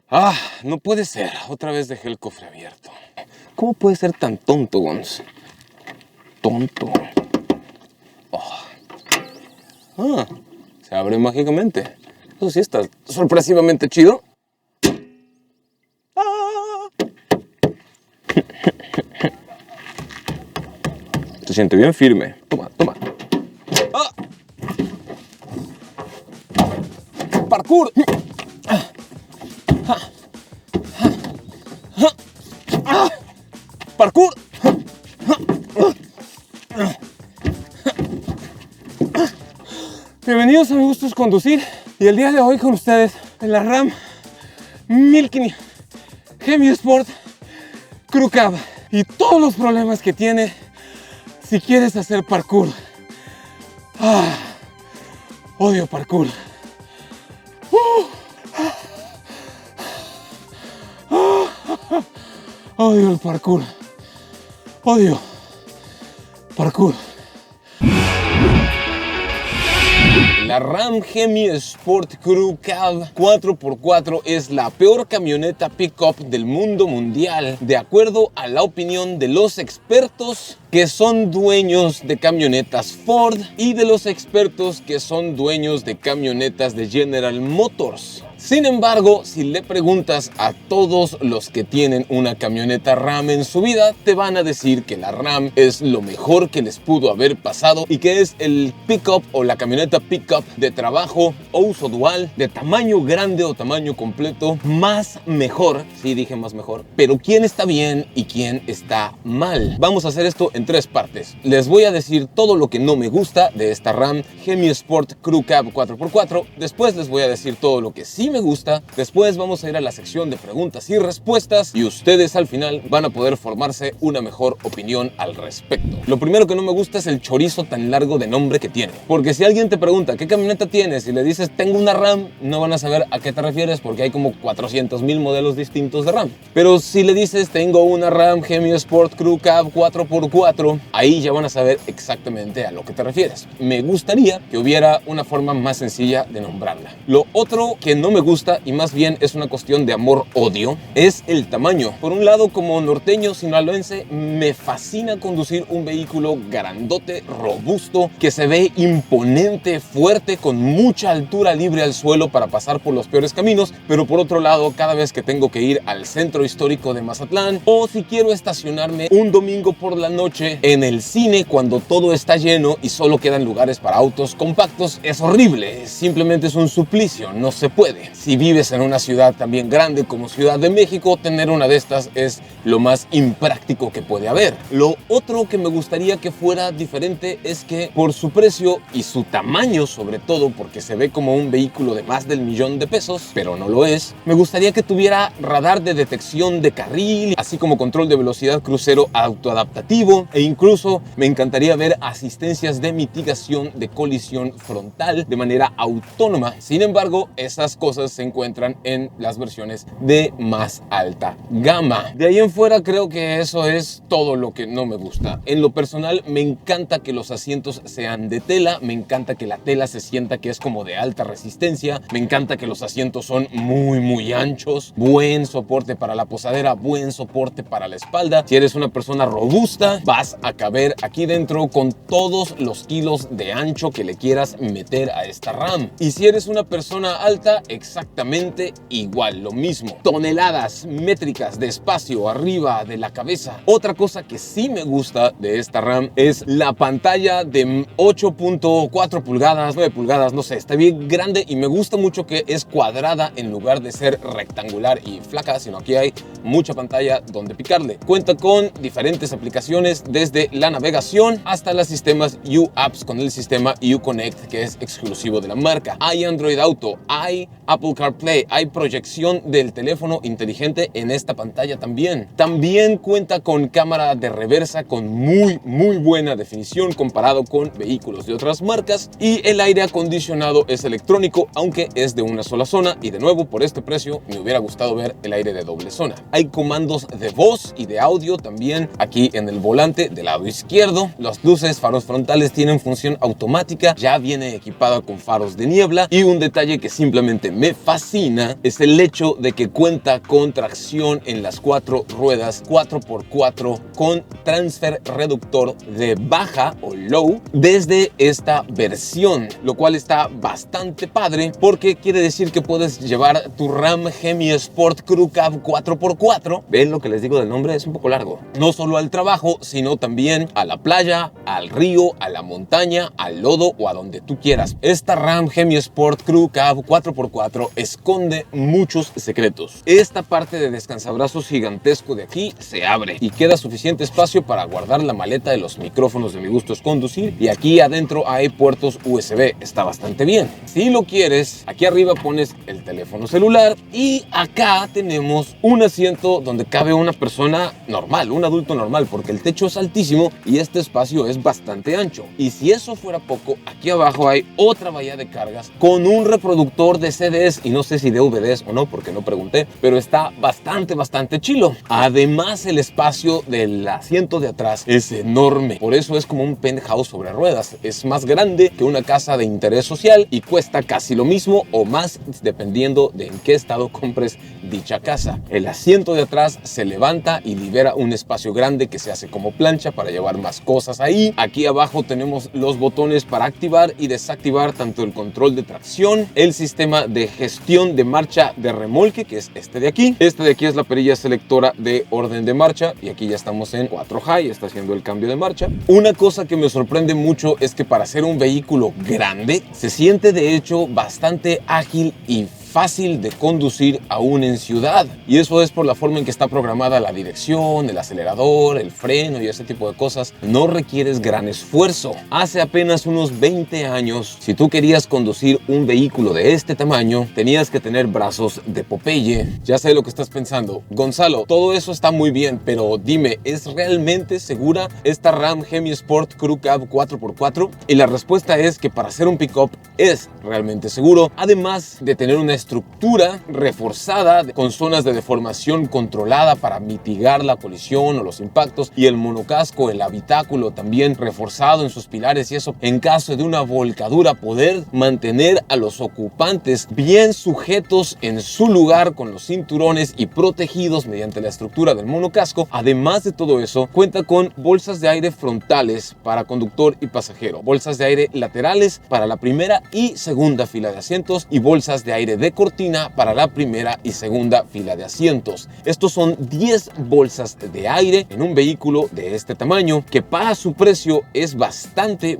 Ah, no puede ser. Otra vez dejé el cofre abierto. ¿Cómo puede ser tan tonto, Gonz? Tonto. Oh. Ah, se abre mágicamente. Eso sí está sorpresivamente chido. Ah. Se siente bien firme. Toma, toma. ¡Ah! ¡Parkour! ¡Parkour! Bienvenidos a Me Gusta Conducir. Y el día de hoy con ustedes en la Ram 1500 Hemi Sport Crew Cab. Y todos los problemas que tiene si quieres hacer parkour. Odio parkour. Odio el parkour. Odio parkour. La Ram Hemi Sport Crew Cab 4x4 es la peor camioneta pick-up del mundo mundial, de acuerdo a la opinión de los expertos que son dueños de camionetas Ford y de los expertos que son dueños de camionetas de General Motors. Sin embargo, si le preguntas a todos los que tienen una camioneta Ram en su vida, te van a decir que la Ram es lo mejor que les pudo haber pasado y que es el pickup o la camioneta pickup de trabajo o uso dual, de tamaño grande o tamaño completo, más mejor. Sí, dije más mejor. Pero ¿quién está bien y quién está mal? Vamos a hacer esto en 3 partes. Les voy a decir todo lo que no me gusta de esta Ram Hemi Sport Crew Cab 4x4. Después les voy a decir todo lo que sí me gusta. Después vamos a ir a la sección de preguntas y respuestas y ustedes al final van a poder formarse una mejor opinión al respecto. Lo primero que no me gusta es el chorizo tan largo de nombre que tiene, porque si alguien te pregunta ¿qué camioneta tienes? Y le dices tengo una Ram, no van a saber a qué te refieres porque hay como 400,000 modelos distintos de Ram. Pero si le dices tengo una Ram Hemi Sport Crew Cab 4x4, ahí ya van a saber exactamente a lo que te refieres. Me gustaría que hubiera una forma más sencilla de nombrarla. Lo otro que no me gusta, y más bien es una cuestión de amor-odio, es el tamaño. Por un lado, como norteño sinaloense, me fascina conducir un vehículo grandote, robusto, que se ve imponente, fuerte, con mucha altura libre al suelo para pasar por los peores caminos. Pero por otro lado, cada vez que tengo que ir al centro histórico de Mazatlán, o si quiero estacionarme un domingo por la noche en el cine cuando todo está lleno y solo quedan lugares para autos compactos, es horrible. Simplemente es un suplicio, no se puede. Si vives en una ciudad también grande como Ciudad de México, tener una de estas es lo más impráctico que puede haber. Lo otro que me gustaría que fuera diferente es que por su precio y su tamaño, sobre todo porque se ve como un vehículo de más del $1,000,000, pero no lo es, me gustaría que tuviera radar de detección de carril, así como control de velocidad crucero autoadaptativo, e incluso me encantaría ver asistencias de mitigación de colisión frontal de manera autónoma. Sin embargo, esas cosas se encuentran en las versiones de más alta gama. De ahí en fuera creo que eso es todo lo que no me gusta. En lo personal me encanta que los asientos sean de tela, me encanta que la tela se sienta que es como de alta resistencia, me encanta que los asientos son muy anchos, buen soporte para la posadera, buen soporte para la espalda. Si eres una persona robusta, vas a caber aquí dentro con todos los kilos de ancho que le quieras meter a esta Ram. Y si eres una persona alta, exactamente igual, lo mismo. Toneladas métricas de espacio arriba de la cabeza. Otra cosa que sí me gusta de esta Ram es la pantalla de 8.4 pulgadas, 9 pulgadas, no sé, está bien grande y me gusta mucho que es cuadrada en lugar de ser rectangular y flaca, sino aquí hay mucha pantalla donde picarle. Cuenta con diferentes aplicaciones desde la navegación hasta los sistemas U-Apps con el sistema U-Connect que es exclusivo de la marca. Hay Android Auto, hay Apple CarPlay, hay proyección del teléfono inteligente en esta pantalla también. También cuenta con cámara de reversa con muy buena definición comparado con vehículos de otras marcas, y el aire acondicionado es electrónico, aunque es de una sola zona, y de nuevo por este precio me hubiera gustado ver el aire de doble zona. Hay comandos de voz y de audio también aquí en el volante del lado izquierdo. Las luces, faros frontales tienen función automática, ya viene equipada con faros de niebla, y un detalle que simplemente me me fascina es el hecho de que cuenta con tracción en las 4 ruedas 4x4 con transfer reductor de baja o low desde esta versión, lo cual está bastante padre porque quiere decir que puedes llevar tu Ram Hemi Sport Crew Cab 4x4. ¿Ven lo que les digo del nombre? Es un poco largo. No solo al trabajo, sino también a la playa, al río, a la montaña, al lodo o a donde tú quieras. Esta Ram Hemi Sport Crew Cab 4x4 esconde muchos secretos. Esta parte de descansabrazos gigantesco de aquí se abre y queda suficiente espacio para guardar la maleta de los micrófonos de Mi Gusto es Conducir, y aquí adentro hay puertos USB. Está bastante bien. Si lo quieres, aquí arriba pones el teléfono celular y acá tenemos un asiento donde cabe una persona normal, un adulto normal, porque el techo es altísimo y este espacio es bastante ancho. Y si eso fuera poco, aquí abajo hay otra bahía de cargas con un reproductor de CDs y no sé si DVDs o no, porque no pregunté, pero está bastante chilo. Además, el espacio del asiento de atrás es enorme, por eso es como un penthouse sobre ruedas. Es más grande que una casa de interés social y cuesta casi lo mismo o más dependiendo de en qué estado compres dicha casa. El asiento de atrás se levanta y libera un espacio grande que se hace como plancha para llevar más cosas ahí. Aquí abajo tenemos los botones para activar y desactivar tanto el control de tracción, el sistema de gestión de marcha de remolque, que es este de aquí. Este de aquí es la perilla selectora de orden de marcha y aquí ya estamos en 4 high, está haciendo el cambio de marcha. Una cosa que me sorprende mucho es que para ser un vehículo grande se siente de hecho bastante ágil y fácil de conducir aún en ciudad, y eso es por la forma en que está programada la dirección, el acelerador, el freno y ese tipo de cosas. No requieres gran esfuerzo. Hace apenas unos 20 años, si tú querías conducir un vehículo de este tamaño, tenías que tener brazos de Popeye. Ya sé lo que estás pensando, Gonzalo, todo eso está muy bien, pero dime, ¿es realmente segura esta Ram Hemi Sport Crew Cab 4x4? Y la respuesta es que para ser un pickup es realmente seguro, además de tener una estructura reforzada con zonas de deformación controlada para mitigar la colisión o los impactos, y el monocasco, el habitáculo también reforzado en sus pilares, y eso en caso de una volcadura poder mantener a los ocupantes bien sujetos en su lugar con los cinturones y protegidos mediante la estructura del monocasco. Además de todo eso, cuenta con bolsas de aire frontales para conductor y pasajero, bolsas de aire laterales para la primera y segunda fila de asientos y bolsas de aire de cortina para la primera y segunda fila de asientos. Estos son 10 bolsas de aire en un vehículo de este tamaño, que para su precio es bastante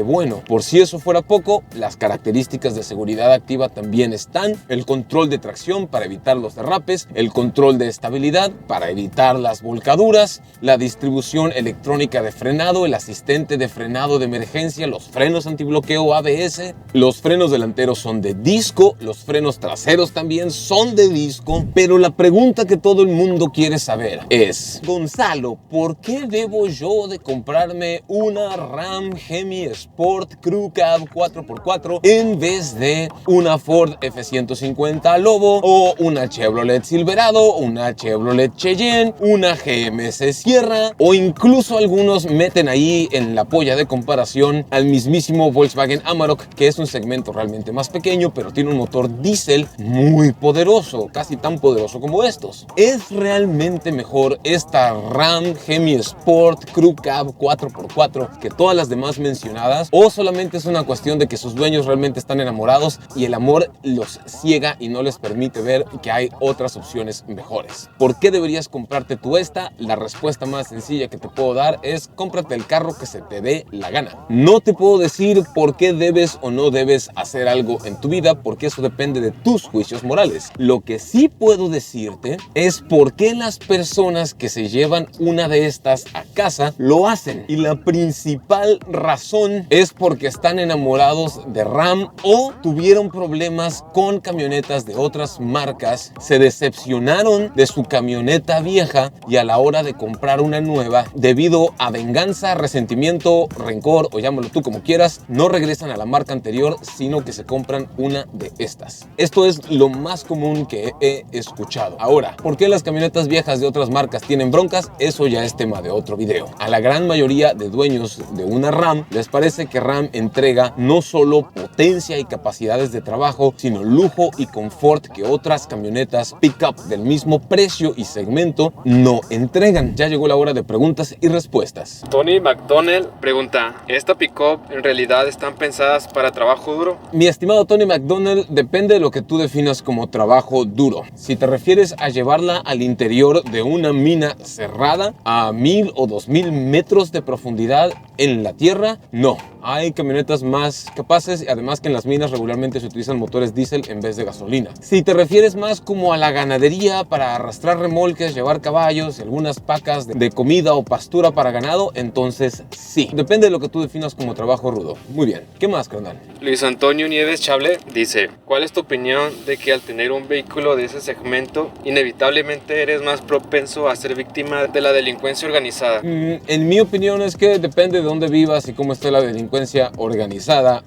bueno. Por si eso fuera poco, las características de seguridad activa también están: el control de tracción para evitar los derrapes, el control de estabilidad para evitar las volcaduras, la distribución electrónica de frenado, el asistente de frenado de emergencia, los frenos antibloqueo ABS, los frenos delanteros son de disco, los frenos traseros también son de disco. Pero la pregunta que todo el mundo quiere saber es: Gonzalo, ¿por qué debo yo de comprarme una Ram Hemi Sport Crew Cab 4x4 en vez de una Ford F-150 Lobo o una Chevrolet Silverado, una Chevrolet Cheyenne, una GMC Sierra, o incluso algunos meten ahí en la polla de comparación al mismísimo Volkswagen Amarok, que es un segmento realmente más pequeño pero tiene un motor diésel muy poderoso, casi tan poderoso como estos? ¿Es realmente mejor esta Ram Hemi Sport Crew Cab 4x4 que todas las demás mencionadas, o solamente es una cuestión de que sus dueños realmente están enamorados y el amor los ciega y no les permite ver que hay otras opciones mejores? ¿Por qué deberías comprarte tú esta? La respuesta más sencilla que te puedo dar es: cómprate el carro que se te dé la gana. No te puedo decir por qué debes o no debes hacer algo en tu vida, porque eso depende de tus juicios morales. Lo que sí puedo decirte es por qué las personas que se llevan una de estas a casa lo hacen, y la principal razón es porque están enamorados de Ram o tuvieron problemas con camionetas de otras marcas, se decepcionaron de su camioneta vieja y a la hora de comprar una nueva, debido a venganza, resentimiento, rencor o llámalo tú como quieras, no regresan a la marca anterior, sino que se compran una de estas. Esto es lo más común que he escuchado. Ahora, ¿por qué las camionetas viejas de otras marcas tienen broncas? Eso ya es tema de otro video. A la gran mayoría de dueños de una Ram les parece que Ram entrega no solo potencia y capacidades de trabajo, sino lujo y confort que otras camionetas pickup del mismo precio y segmento no entregan. Ya llegó la hora de preguntas y respuestas. Tony McDonald pregunta, ¿esta pickup en realidad están pensadas para trabajo duro? Mi estimado Tony McDonald, depende de lo que tú definas como trabajo duro. Si te refieres a llevarla al interior de una mina cerrada a 1000 o 2000 metros de profundidad en la tierra, no. Hay camionetas más capaces y además que en las minas regularmente se utilizan motores diésel en vez de gasolina. Si te refieres más como a la ganadería para arrastrar remolques, llevar caballos y algunas pacas de comida o pastura para ganado, entonces sí. Depende de lo que tú definas como trabajo rudo. Muy bien. ¿Qué más, carnal? Luis Antonio Nieves Chable dice, ¿cuál es tu opinión de que al tener un vehículo de ese segmento, inevitablemente eres más propenso a ser víctima de la delincuencia organizada? En mi opinión es que depende de dónde vivas y cómo esté la delincuencia organizada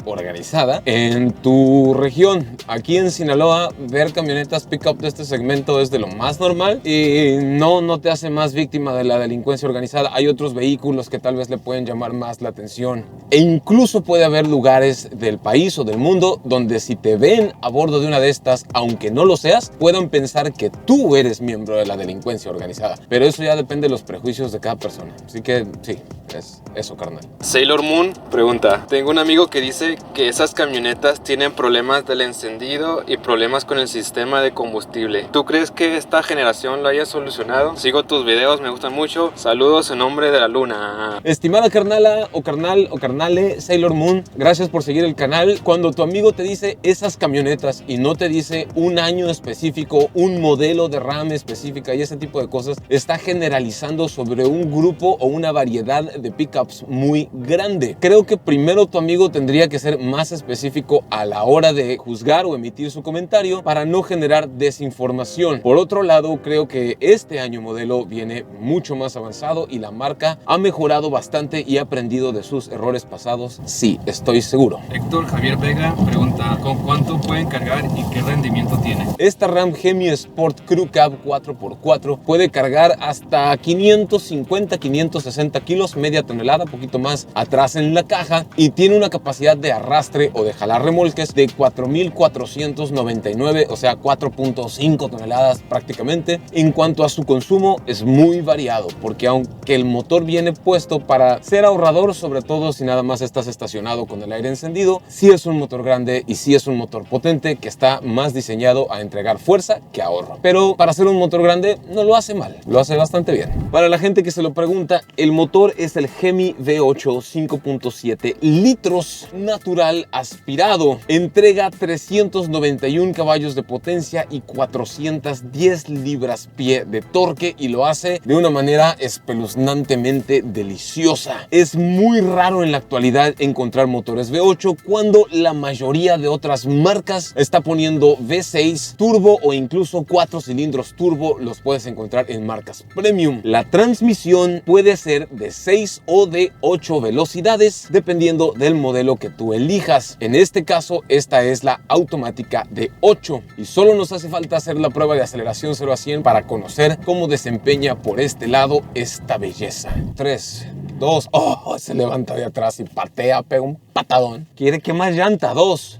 en tu región. Aquí en Sinaloa, ver camionetas pick-up de este segmento es de lo más normal y no te hace más víctima de la delincuencia organizada. Hay otros vehículos que tal vez le pueden llamar más la atención. E incluso puede haber lugares del país o del mundo donde si te ven a bordo de una de estas, aunque no lo seas, puedan pensar que tú eres miembro de la delincuencia organizada. Pero eso ya depende de los prejuicios de cada persona. Así que sí, es eso, carnal. Sailor Moon pregunta, tengo un amigo que dice que esas camionetas tienen problemas del encendido y problemas con el sistema de combustible. ¿Tú crees que esta generación lo haya solucionado? Sigo tus videos, me gustan mucho. Saludos en nombre de la luna. Estimada carnala o carnal o carnale Sailor Moon, gracias por seguir el canal. Cuando tu amigo te dice esas camionetas y no te dice un año específico, un modelo de RAM específica y ese tipo de cosas, está generalizando sobre un grupo o una variedad de pickups muy grande. Creo que primero tu amigo tendría que ser más específico a la hora de juzgar o emitir su comentario para no generar desinformación. Por otro lado, creo que este año modelo viene mucho más avanzado y la marca ha mejorado bastante y ha aprendido de sus errores pasados. Sí, estoy seguro. Héctor Javier Vega pregunta, ¿con cuánto pueden cargar y qué rendimiento tiene? Esta Ram Hemi Sport Crew Cab 4x4 puede cargar hasta 550-560 kilos, media tonelada, poquito más atrás en la caja, y tiene una capacidad de arrastre o de jalar remolques de 4,499, o sea 4.5 toneladas prácticamente. En cuanto a su consumo, es muy variado, porque aunque el motor viene puesto para ser ahorrador, sobre todo si nada más estás estacionado con el aire encendido, sí es un motor grande y sí es un motor potente que está más diseñado a entregar fuerza que ahorro. Pero para ser un motor grande no lo hace mal, lo hace bastante bien. Para la gente que se lo pregunta, el motor es el Hemi V8 5.7 litros natural aspirado. Entrega 391 caballos de potencia y 410 libras-pie de torque y lo hace de una manera espeluznantemente deliciosa. Es muy raro en la actualidad encontrar motores V8 cuando la mayoría de otras marcas está poniendo V6 turbo o incluso 4 cilindros turbo. Los puedes encontrar en marcas premium. La transmisión puede ser de 6 o de 8 velocidades dependiendo del modelo que tú elijas. En este caso, esta es la automática de 8 y solo nos hace falta hacer la prueba de aceleración 0 a 100 para conocer cómo desempeña por este lado esta belleza. 3, 2, se levanta de atrás y patea, pega un patadón. Quiere quemar llanta. 2,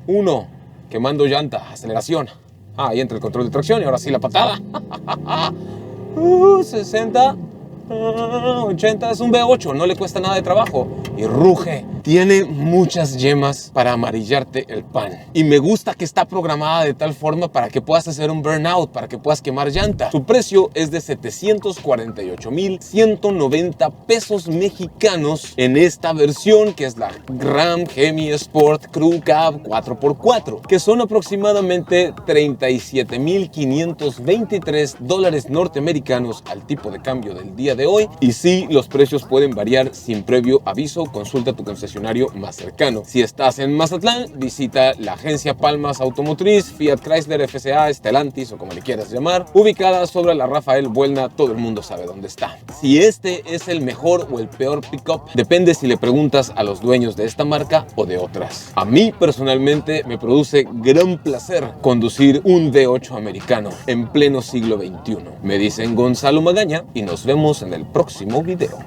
1, quemando llanta, aceleración. Ahí entra el control de tracción y ahora sí la patada. 60, 80, es un V8, no le cuesta nada de trabajo y ruge. Tiene muchas yemas para amarillarte el pan y me gusta que está programada de tal forma para que puedas hacer un burnout, para que puedas quemar llanta. Su precio es de 748,190 pesos mexicanos en esta versión, que es la Ram Hemi Sport Crew Cab 4x4, que son aproximadamente 37,523 dólares norteamericanos al tipo de cambio del día de hoy. Y sí, los precios pueden variar sin previo aviso. Consulta tu concesionario concesionario más cercano. Si estás en Mazatlán, visita la agencia Palmas Automotriz, Fiat Chrysler FCA, Stellantis o como le quieras llamar, ubicada sobre la Rafael Buelna. Todo el mundo sabe dónde está. Si este es el mejor o el peor pickup, depende si le preguntas a los dueños de esta marca o de otras. A mí personalmente me produce gran placer conducir un V8 americano en pleno siglo XXI. Me dicen Gonzalo Magaña y nos vemos en el próximo video.